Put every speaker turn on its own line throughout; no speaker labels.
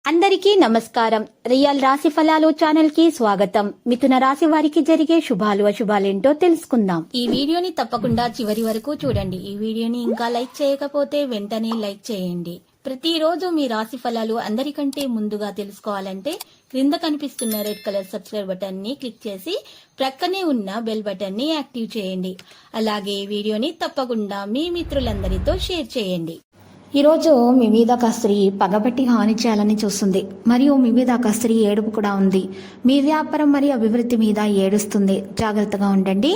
అందరికీ నమస్కారం. రియల్ రాశి ఫలాలు ఛానల్ కి స్వాగతం. మిథున రాశి వారికి జరిగే శుభాలు అశుభాలేంటో తెలుసుకుందాం. ఈ వీడియోని తప్పకుండా చివరి వరకు చూడండి. ఈ వీడియోని ఇంకా లైక్ చేయకపోతే వెంటనే లైక్ చేయండి. ప్రతిరోజు మీ రాశి ఫలాలు అందరికంటే ముందుగా తెలుసుకోవాలంటే క్రింద కనిపిస్తున్న రెడ్ కలర్ సబ్స్క్రైబ్ బటన్ ని క్లిక్ చేసి ప్రక్కనే ఉన్న బెల్ బటన్ ని యాక్టివ్ చేయండి. అలాగే ఈ వీడియోని తప్పకుండా మీ మిత్రులందరితో షేర్ చేయండి. ఈరోజు మీ మీద ఒక స్త్రీ పగబట్టి హాని చేయాలని చూస్తుంది, మరియు మీ మీద ఒక స్త్రీ ఏడుపు కూడా ఉంది. మీ వ్యాపారం మరియు అభివృద్ధి మీద ఏడుస్తుంది. జాగ్రత్తగా ఉండండి.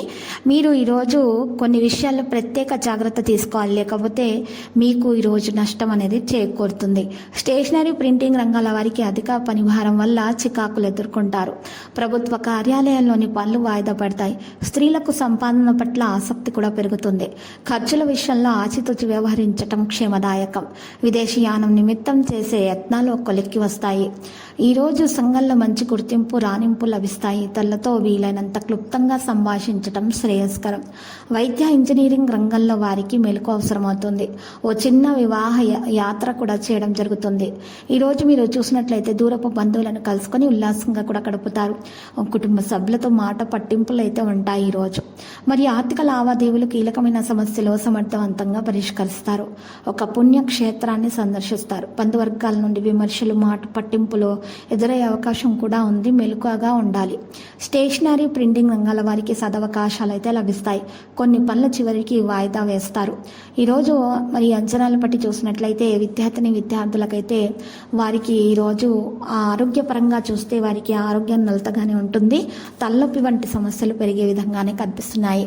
మీరు ఈరోజు కొన్ని విషయాల్లో ప్రత్యేక జాగ్రత్త తీసుకోవాలి, లేకపోతే మీకు ఈరోజు నష్టం అనేది చేకూరుతుంది. స్టేషనరీ ప్రింటింగ్ రంగాల వారికి అధిక పనిభారం వల్ల చికాకులు ఎదుర్కొంటారు. ప్రభుత్వ కార్యాలయంలోని పనులు వాయిదా పడతాయి. స్త్రీలకు సంపాదన పట్ల ఆసక్తి కూడా పెరుగుతుంది. ఖర్చుల విషయంలో ఆచితూచి వ్యవహరించటం క్షేమదాయకం. విదేశీయానం నిమిత్తం చేసే యత్నాలు కొలిక్కి వస్తాయి. ఈరోజు సంఘంలో మంచి గుర్తింపు రాణింపు లభిస్తాయి. ఇతరులతో వీలైనంత క్లుప్తంగా సంభాషించడం శ్రేయస్కరం. వైద్య ఇంజనీరింగ్ రంగంలో వారికి మెలకు అవసరమవుతుంది. ఓ చిన్న వివాహ యాత్ర కూడా చేయడం జరుగుతుంది. ఈరోజు మీరు చూసినట్లయితే దూరపు బంధువులను కలుసుకొని ఉల్లాసంగా కూడా గడుపుతారు. కుటుంబ సభ్యులతో మాట పట్టింపులు అయితే ఉంటాయి ఈరోజు. మరి ఆర్థిక లావాదేవీలు కీలకమైన సమస్యలు సమర్థవంతంగా పరిష్కరిస్తారు. ఒక పుణ్యక్షేత్రాన్ని సందర్శిస్తారు. బంధువర్గాల నుండి విమర్శలు మాట పట్టింపులు ఎదురయ్యే అవకాశం కూడా ఉంది. మెలకువగా ఉండాలి. స్టేషనరీ ప్రింటింగ్ రంగాల వారికి సదవకాశాలు అయితే లభిస్తాయి. కొన్ని పనుల చివరికి వాయిదా వేస్తారు. ఈరోజు మరి అంచనాలు బట్టి చూసినట్లయితే విద్యార్థులకైతే వారికి ఈరోజు ఆరోగ్యపరంగా చూస్తే వారికి ఆరోగ్యం నలతగానే ఉంటుంది. తలనొప్పి వంటి సమస్యలు పెరిగే విధంగానే కనిపిస్తున్నాయి.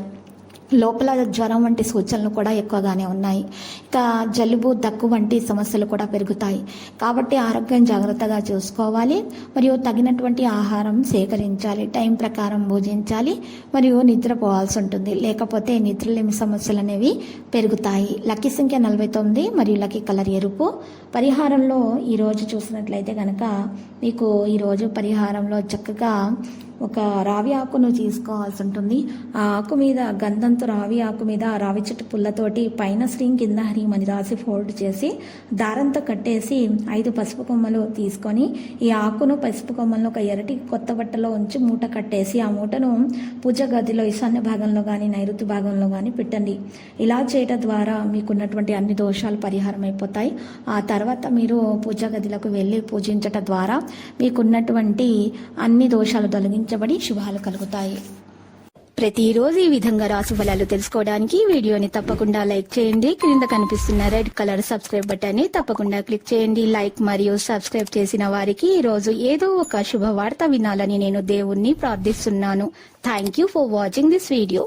లోపల జ్వరం వంటి సూచనలు కూడా ఎక్కువగానే ఉన్నాయి. ఇక జలుబు దగ్గు వంటి సమస్యలు కూడా పెరుగుతాయి. కాబట్టి ఆరోగ్యం జాగ్రత్తగా చూసుకోవాలి, మరియు తగినటువంటి ఆహారం సేకరించాలి. టైం ప్రకారం భోజించాలి, మరియు నిద్రపోవాల్సి ఉంటుంది. లేకపోతే నిద్రలేమి సమస్యలు అనేవి పెరుగుతాయి. లక్కీ సంఖ్య 49 మరియు లక్కీ కలర్ ఎరుపు. పరిహారంలో ఈరోజు చూసినట్లయితే కనుక మీకు ఈరోజు పరిహారంలో చక్కగా ఒక రావి ఆకును తీసుకోవాల్సి ఉంటుంది. ఆ ఆకు మీద గంధంతో రావి ఆకు మీద రావి చెట్టు పుల్లతోటి పైన శ్రీం కింద హ్రీం అని రాసి ఫోల్డ్ చేసి దారంతో కట్టేసి 5 పసుపు కొమ్మలు తీసుకొని ఈ ఆకును పసుపు కొమ్మలను ఒక ఎరటి కొత్త బట్టలో ఉంచి మూట కట్టేసి ఆ మూటను పూజ గదిలో ఈశాన్య భాగంలో కానీ నైరుతి భాగంలో కానీ పెట్టండి. ఇలా చేయడం ద్వారా మీకున్నటువంటి అన్ని దోషాలు పరిహారం అయిపోతాయి. ఆ తర్వాత మీరు పూజా గదిలోకి వెళ్ళి పూజించటం ద్వారా మీకున్నటువంటి అన్ని దోషాలు తొలగించబడి శుభాలు కలుగుతాయి. ప్రతిరోజు ఈ విధంగా రాశి ఫలాలు తెలుసుకోవడానికి వీడియోని తప్పకుండా లైక్ చేయండి. క్రింద కనిపిస్తున్న రెడ్ కలర్ సబ్స్క్రైబ్ బటన్ ని తప్పకుండా క్లిక్ చేయండి. లైక్ మరియు సబ్స్క్రైబ్ చేసిన వారికి ఈ రోజు ఏదో ఒక శుభవార్త వినాలని నేను దేవుణ్ణి ప్రార్థిస్తున్నాను. Thank you for watching this video.